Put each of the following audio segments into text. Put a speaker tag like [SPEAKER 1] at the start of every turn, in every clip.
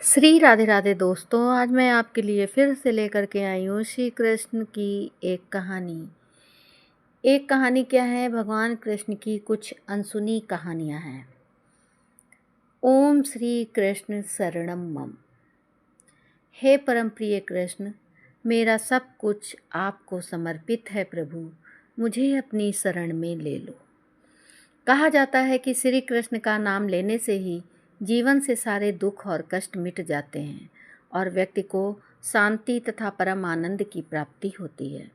[SPEAKER 1] श्री राधे राधे दोस्तों, आज मैं आपके लिए फिर से लेकर के आई हूँ श्री कृष्ण की एक कहानी। एक कहानी क्या है, भगवान कृष्ण की कुछ अनसुनी कहानियाँ हैं। ओम श्री कृष्ण शरणम मम। हे परम प्रिय कृष्ण, मेरा सब कुछ आपको समर्पित है प्रभु, मुझे अपनी शरण में ले लो। कहा जाता है कि श्री कृष्ण का नाम लेने से ही जीवन से सारे दुख और कष्ट मिट जाते हैं और व्यक्ति को शांति तथा परम आनंद की प्राप्ति होती है।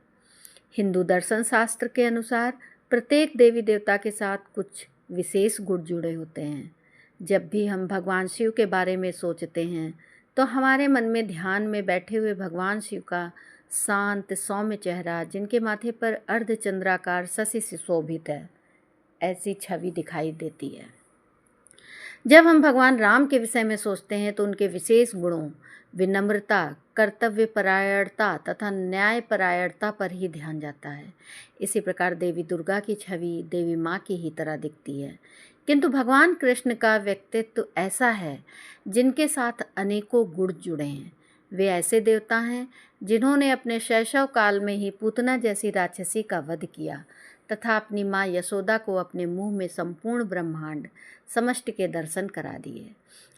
[SPEAKER 1] हिंदू दर्शन शास्त्र के अनुसार प्रत्येक देवी देवता के साथ कुछ विशेष गुण जुड़े होते हैं। जब भी हम भगवान शिव के बारे में सोचते हैं तो हमारे मन में ध्यान में बैठे हुए भगवान शिव का शांत सौम्य चेहरा, जिनके माथे पर अर्धचंद्राकार शशि से शोभित है, ऐसी छवि दिखाई देती है। जब हम भगवान राम के विषय में सोचते हैं तो उनके विशेष गुणों विनम्रता, कर्तव्यपरायणता तथा न्यायपरायणता पर ही ध्यान जाता है। इसी प्रकार देवी दुर्गा की छवि देवी माँ की ही तरह दिखती है, किंतु भगवान कृष्ण का व्यक्तित्व ऐसा है जिनके साथ अनेकों गुण जुड़े हैं। वे ऐसे देवता हैं जिन्होंने अपने शैशव काल में ही पूतना जैसी राक्षसी का वध किया तथा अपनी माँ यशोदा को अपने मुंह में संपूर्ण ब्रह्मांड समष्टि के दर्शन करा दिए।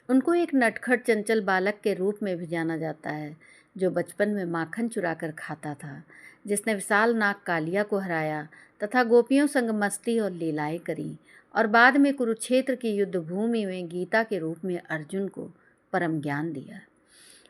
[SPEAKER 1] उनको एक नटखट चंचल बालक के रूप में भी जाना जाता है, जो बचपन में माखन चुरा कर खाता था, जिसने विशाल नाग कालिया को हराया तथा गोपियों संग मस्ती और लीलाएं करी और बाद में कुरुक्षेत्र की युद्ध भूमि में गीता के रूप में अर्जुन को परम ज्ञान दिया।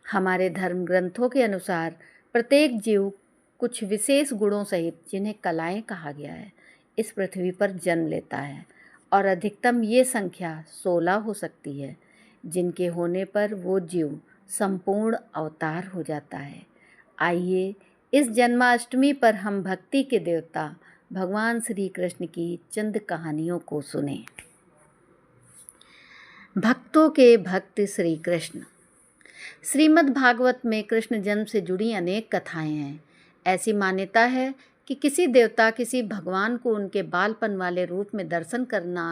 [SPEAKER 1] हमारे धर्म ग्रंथों के अनुसार प्रत्येक जीव कुछ विशेष गुणों सहित, जिन्हें कलाएं कहा गया है, इस पृथ्वी पर जन्म लेता है और अधिकतम ये संख्या 16 हो सकती है, जिनके होने पर वो जीव संपूर्ण अवतार हो जाता है। आइए इस जन्माष्टमी पर हम भक्ति के देवता भगवान श्री कृष्ण की चंद कहानियों को सुनें। भक्तों के भक्त श्री कृष्ण। श्रीमद् भागवत में कृष्ण जन्म से जुड़ी अनेक कथाएं हैं। ऐसी मान्यता है कि किसी देवता किसी भगवान को उनके बालपन वाले रूप में दर्शन करना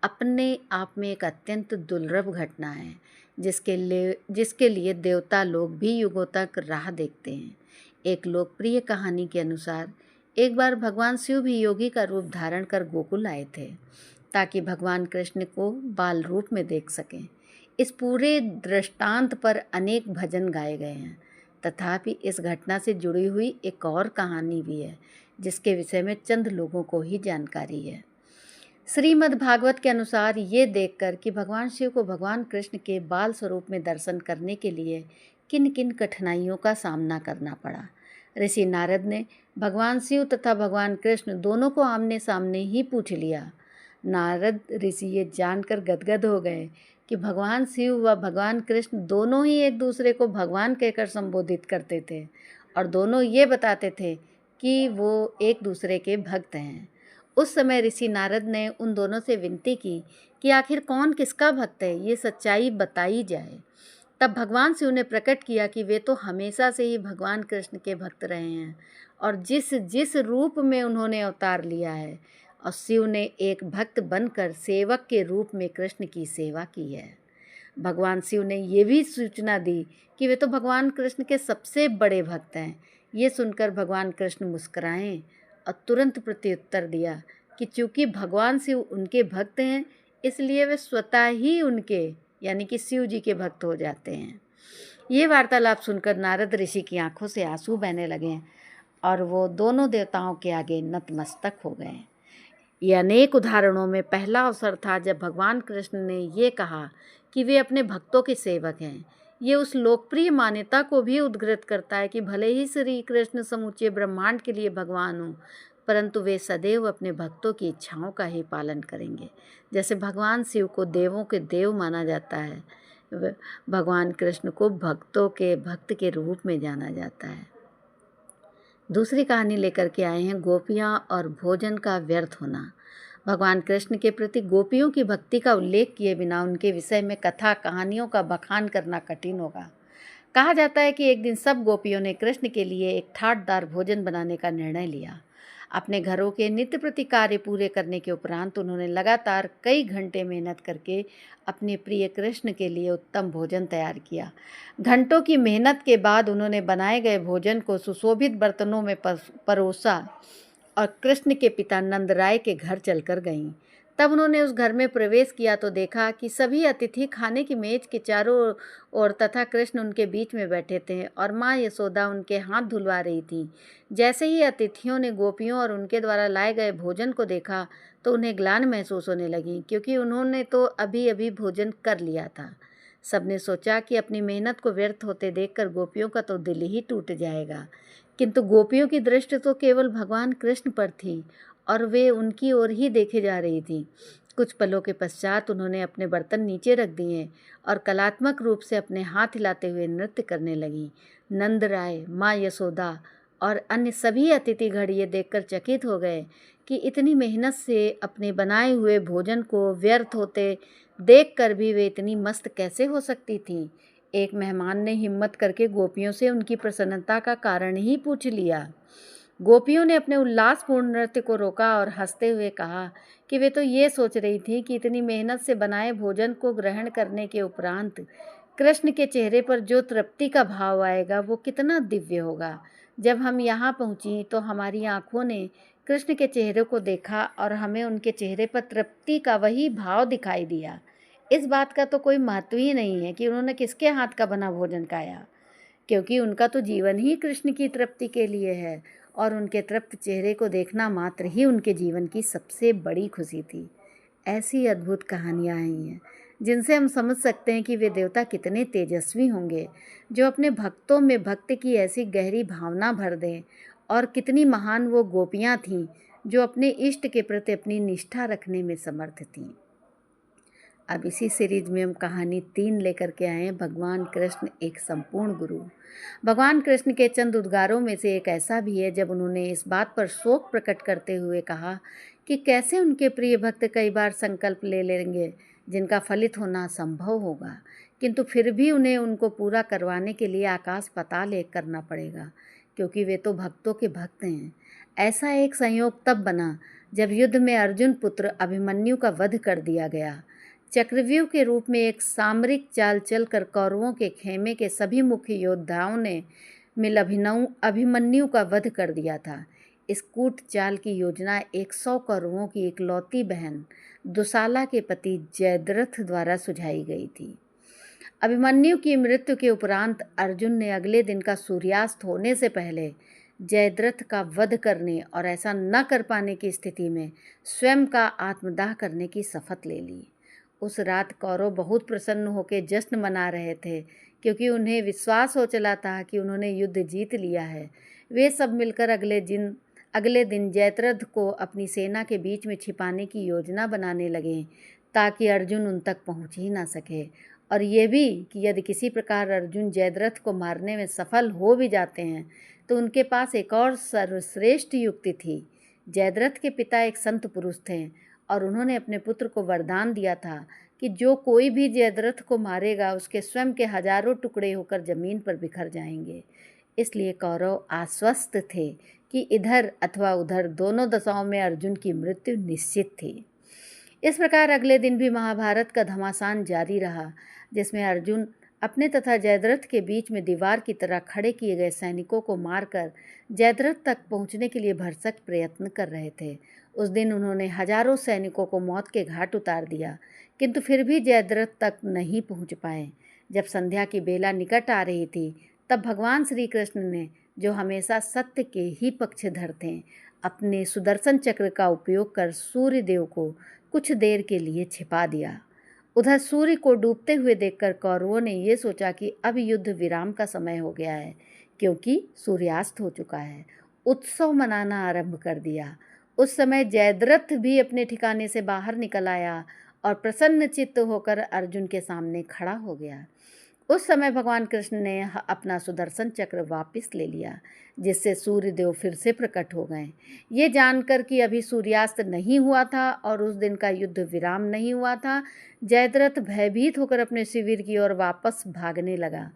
[SPEAKER 1] अपने आप में एक अत्यंत दुर्लभ घटना है, जिसके लिए देवता लोग भी युगों तक राह देखते हैं। एक लोकप्रिय कहानी के अनुसार एक बार भगवान शिव भी योगी का रूप धारण कर गोकुल आए थे, ताकि भगवान कृष्ण को बाल रूप में देख सकें। इस पूरे दृष्टांत पर अनेक भजन गाए गए हैं। तथापि इस घटना से जुड़ी हुई एक और कहानी भी है, जिसके विषय में चंद लोगों को ही जानकारी है। श्रीमद् भागवत के अनुसार ये देखकर कि भगवान शिव को भगवान कृष्ण के बाल स्वरूप में दर्शन करने के लिए किन किन कठिनाइयों का सामना करना पड़ा, ऋषि नारद ने भगवान शिव तथा भगवान कृष्ण दोनों को आमने सामने ही पूछ लिया। नारद ऋषि ये जानकर गदगद हो गए कि भगवान शिव व भगवान कृष्ण दोनों ही एक दूसरे को भगवान कहकर संबोधित करते थे और दोनों ये बताते थे कि वो एक दूसरे के भक्त हैं। उस समय ऋषि नारद ने उन दोनों से विनती की कि आखिर कौन किसका भक्त है, ये सच्चाई बताई जाए। तब भगवान शिव ने प्रकट किया कि वे तो हमेशा से ही भगवान कृष्ण के भक्त रहे हैं और जिस जिस रूप में उन्होंने अवतार लिया है, और शिव ने एक भक्त बनकर सेवक के रूप में कृष्ण की सेवा की है। भगवान शिव ने ये भी सूचना दी कि वे तो भगवान कृष्ण के सबसे बड़े भक्त हैं। ये सुनकर भगवान कृष्ण मुस्कुराए और तुरंत प्रत्युत्तर दिया कि चूँकि भगवान शिव उनके भक्त हैं, इसलिए वे स्वतः ही उनके यानी कि शिव जी के भक्त हो जाते हैं। ये वार्तालाप सुनकर नारद ऋषि की आंखों से आंसू बहने लगे और वो दोनों देवताओं के आगे नतमस्तक हो गए। ये अनेक उदाहरणों में पहला अवसर था जब भगवान कृष्ण ने ये कहा कि वे अपने भक्तों के सेवक हैं। ये उस लोकप्रिय मान्यता को भी उद्धृत करता है कि भले ही श्री कृष्ण समूचे ब्रह्मांड के लिए भगवान हों, परंतु वे सदैव अपने भक्तों की इच्छाओं का ही पालन करेंगे। जैसे भगवान शिव को देवों के देव माना जाता है, भगवान कृष्ण को भक्तों के भक्त के रूप में जाना जाता है। दूसरी कहानी लेकर के आए हैं गोपियाँ और भोजन का व्यर्थ होना। भगवान कृष्ण के प्रति गोपियों की भक्ति का उल्लेख किए बिना उनके विषय में कथा कहानियों का बखान करना कठिन होगा। कहा जाता है कि एक दिन सब गोपियों ने कृष्ण के लिए एक ठाटदार भोजन बनाने का निर्णय लिया। अपने घरों के नित्य प्रति कार्य पूरे करने के उपरांत उन्होंने लगातार कई घंटे मेहनत करके अपने प्रिय कृष्ण के लिए उत्तम भोजन तैयार किया। घंटों की मेहनत के बाद उन्होंने बनाए गए भोजन को सुशोभित बर्तनों में परोसा और कृष्ण के पिता नंदराय के घर चलकर गईं। तब उन्होंने उस घर में प्रवेश किया तो देखा कि सभी अतिथि खाने की मेज के चारों ओर तथा कृष्ण उनके बीच में बैठे थे और माँ यशोदा उनके हाथ धुलवा रही थी। जैसे ही अतिथियों ने गोपियों और उनके द्वारा लाए गए भोजन को देखा तो उन्हें ग्लानि महसूस होने लगी, क्योंकि उन्होंने तो अभी अभी भोजन कर लिया था। सबने सोचा कि अपनी मेहनत को व्यर्थ होते देखकर गोपियों का तो दिल ही टूट जाएगा, किंतु गोपियों की दृष्टि तो केवल भगवान कृष्ण पर थी और वे उनकी ओर ही देखे जा रही थी। कुछ पलों के पश्चात उन्होंने अपने बर्तन नीचे रख दिए और कलात्मक रूप से अपने हाथ हिलाते हुए नृत्य करने लगीं। नंदराय, माँ यशोदा और अन्य सभी अतिथिगण ये देखकर चकित हो गए कि इतनी मेहनत से अपने बनाए हुए भोजन को व्यर्थ होते देखकर भी वे इतनी मस्त कैसे हो सकती थीं। एक मेहमान ने हिम्मत करके गोपियों से उनकी प्रसन्नता का कारण ही पूछ लिया। गोपियों ने अपने उल्लासपूर्ण नृत्य को रोका और हंसते हुए कहा कि वे तो ये सोच रही थी कि इतनी मेहनत से बनाए भोजन को ग्रहण करने के उपरांत कृष्ण के चेहरे पर जो तृप्ति का भाव आएगा वो कितना दिव्य होगा। जब हम यहाँ पहुँची तो हमारी आँखों ने कृष्ण के चेहरे को देखा और हमें उनके चेहरे पर तृप्ति का वही भाव दिखाई दिया। इस बात का तो कोई महत्व ही नहीं है कि उन्होंने किसके हाथ का बना भोजन खाया, क्योंकि उनका तो जीवन ही कृष्ण की तृप्ति के लिए है और उनके तृप्त चेहरे को देखना मात्र ही उनके जीवन की सबसे बड़ी खुशी थी। ऐसी अद्भुत कहानियाँ आई हैं जिनसे हम समझ सकते हैं कि वे देवता कितने तेजस्वी होंगे जो अपने भक्तों में भक्ति की ऐसी गहरी भावना भर दें, और कितनी महान वो गोपियाँ थीं जो अपने इष्ट के प्रति अपनी निष्ठा रखने में समर्थ थीं। अब इसी सीरीज में हम कहानी 3 लेकर के आए हैं, भगवान कृष्ण एक संपूर्ण गुरु। भगवान कृष्ण के चंद उद्गारों में से एक ऐसा भी है जब उन्होंने इस बात पर शोक प्रकट करते हुए कहा कि कैसे उनके प्रिय भक्त कई बार संकल्प ले लेंगे जिनका फलित होना असंभव होगा, किंतु फिर भी उन्हें उनको पूरा करवाने के लिए आकाश पाताल एक करना पड़ेगा, क्योंकि वे तो भक्तों के भक्त हैं। ऐसा एक संयोग तब बना जब युद्ध में अर्जुन पुत्र अभिमन्यु का वध कर दिया गया। चक्रव्यूह के रूप में एक सामरिक चाल चलकर कौरवों के खेमे के सभी मुख्य योद्धाओं ने मिल अभिमन्यु का वध कर दिया था। इस कूट चाल की योजना 100 कौरवों की इकलौती बहन दुशाला के पति जयद्रथ द्वारा सुझाई गई थी। अभिमन्यु की मृत्यु के उपरांत अर्जुन ने अगले दिन का सूर्यास्त होने से पहले जयद्रथ का वध करने और ऐसा न कर पाने की स्थिति में स्वयं का आत्मदाह करने की शपथ ले ली। उस रात कौरव बहुत प्रसन्न होकर जश्न मना रहे थे, क्योंकि उन्हें विश्वास हो चला था कि उन्होंने युद्ध जीत लिया है। वे सब मिलकर अगले दिन जयद्रथ को अपनी सेना के बीच में छिपाने की योजना बनाने लगे ताकि अर्जुन उन तक पहुंच ही ना सके, और ये भी कि यदि किसी प्रकार अर्जुन जयद्रथ को मारने में सफल हो भी जाते हैं तो उनके पास एक और सर्वश्रेष्ठ युक्ति थी। जयद्रथ के पिता एक संत पुरुष थे और उन्होंने अपने पुत्र को वरदान दिया था कि जो कोई भी जयद्रथ को मारेगा उसके स्वयं के हजारों टुकड़े होकर जमीन पर बिखर जाएंगे। इसलिए कौरव आश्वस्त थे कि इधर अथवा उधर दोनों दशाओं में अर्जुन की मृत्यु निश्चित थी। इस प्रकार अगले दिन भी महाभारत का घमासान जारी रहा, जिसमें अर्जुन अपने तथा जयद्रथ के बीच में दीवार की तरह खड़े किए गए सैनिकों को मारकर जयद्रथ तक पहुंचने के लिए भरसक प्रयत्न कर रहे थे। उस दिन उन्होंने हजारों सैनिकों को मौत के घाट उतार दिया, किंतु फिर भी जयद्रथ तक नहीं पहुंच पाए। जब संध्या की बेला निकट आ रही थी तब भगवान श्री कृष्ण ने, जो हमेशा सत्य के ही पक्षधर थे, अपने सुदर्शन चक्र का उपयोग कर सूर्य देव को कुछ देर के लिए छिपा दिया। उधर सूर्य को डूबते हुए देखकर कौरवों ने ये सोचा कि अब युद्ध विराम का समय हो गया है, क्योंकि सूर्यास्त हो चुका है। उत्सव मनाना आरंभ कर दिया। उस समय जयद्रथ भी अपने ठिकाने से बाहर निकल आया और प्रसन्न चित्त होकर अर्जुन के सामने खड़ा हो गया। उस समय भगवान कृष्ण ने अपना सुदर्शन चक्र वापस ले लिया, जिससे सूर्यदेव फिर से प्रकट हो गए। ये जानकर कि अभी सूर्यास्त नहीं हुआ था और उस दिन का युद्ध विराम नहीं हुआ था, जयद्रथ भयभीत होकर अपने शिविर की ओर वापस भागने लगा।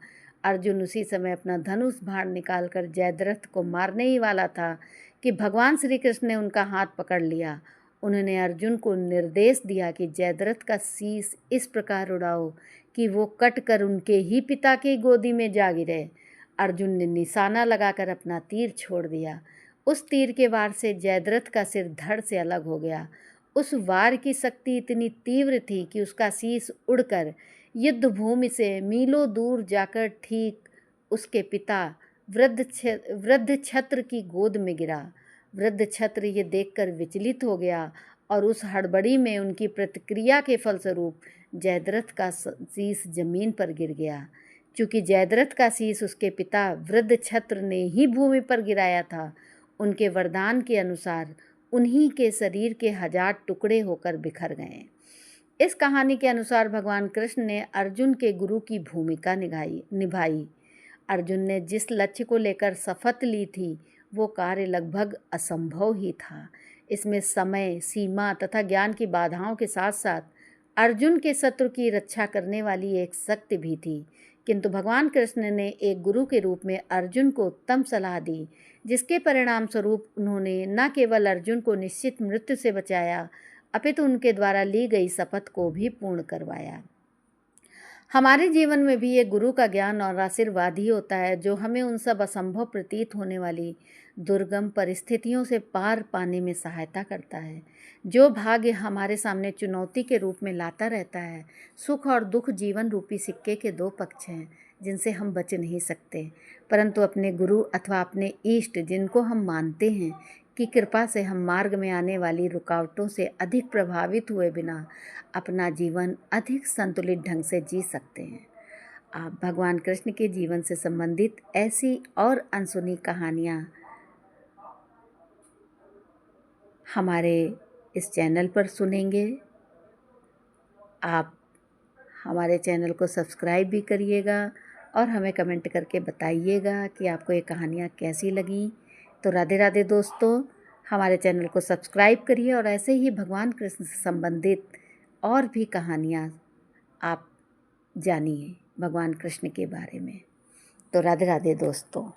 [SPEAKER 1] अर्जुन उसी समय अपना धनुष बाण निकालकर जयद्रथ को मारने ही वाला था कि भगवान श्री कृष्ण ने उनका हाथ पकड़ लिया। उन्होंने अर्जुन को निर्देश दिया कि जयद्रथ का शीश इस प्रकार उड़ाओ कि वो कट कर उनके ही पिता की गोदी में जा गिरे। अर्जुन ने निशाना लगाकर अपना तीर छोड़ दिया। उस तीर के वार से जयद्रथ का सिर धड़ से अलग हो गया। उस वार की शक्ति इतनी तीव्र थी कि उसका शीश उड़कर युद्ध भूमि से मीलों दूर जाकर ठीक उसके पिता वृद्ध छत्र की गोद में गिरा। वृद्ध छत्र ये देखकर विचलित हो गया और उस हड़बड़ी में उनकी प्रतिक्रिया के फलस्वरूप जयद्रथ का शीश जमीन पर गिर गया। चूँकि जयद्रथ का शीश उसके पिता वृद्ध छत्र ने ही भूमि पर गिराया था, उनके वरदान के अनुसार उन्हीं के शरीर के 1000 टुकड़े होकर बिखर गए। इस कहानी के अनुसार भगवान कृष्ण ने अर्जुन के गुरु की भूमिका निभाई। अर्जुन ने जिस लक्ष्य को लेकर शपथ ली थी वो कार्य लगभग असंभव ही था। इसमें समय, सीमा तथा ज्ञान की बाधाओं के साथ साथ अर्जुन के शत्रु की रक्षा करने वाली एक शक्ति भी थी। किंतु भगवान कृष्ण ने एक गुरु के रूप में अर्जुन को उत्तम सलाह दी, जिसके परिणाम स्वरूप उन्होंने न केवल अर्जुन को निश्चित मृत्यु से बचाया, अपितु उनके द्वारा ली गई शपथ को भी पूर्ण करवाया। हमारे जीवन में भी एक गुरु का ज्ञान और आशीर्वाद ही होता है जो हमें उन सब असंभव प्रतीत होने वाली दुर्गम परिस्थितियों से पार पाने में सहायता करता है। जो भाग्य हमारे सामने चुनौती के रूप में लाता रहता है। सुख और दुख जीवन रूपी सिक्के के 2 पक्ष हैं जिनसे हम बच नहीं सकते, परंतु अपने गुरु अथवा अपने इष्ट जिनको हम मानते हैं की कृपा से हम मार्ग में आने वाली रुकावटों से अधिक प्रभावित हुए बिना अपना जीवन अधिक संतुलित ढंग से जी सकते हैं। आप भगवान कृष्ण के जीवन से संबंधित ऐसी और अनसुनी कहानियाँ हमारे इस चैनल पर सुनेंगे। आप हमारे चैनल को सब्सक्राइब भी करिएगा और हमें कमेंट करके बताइएगा कि आपको ये कहानियाँ कैसी लगीं। तो राधे राधे दोस्तों, हमारे चैनल को सब्सक्राइब करिए और ऐसे ही भगवान कृष्ण से संबंधित और भी कहानियाँ आप जानिए भगवान कृष्ण के बारे में। तो राधे राधे दोस्तों।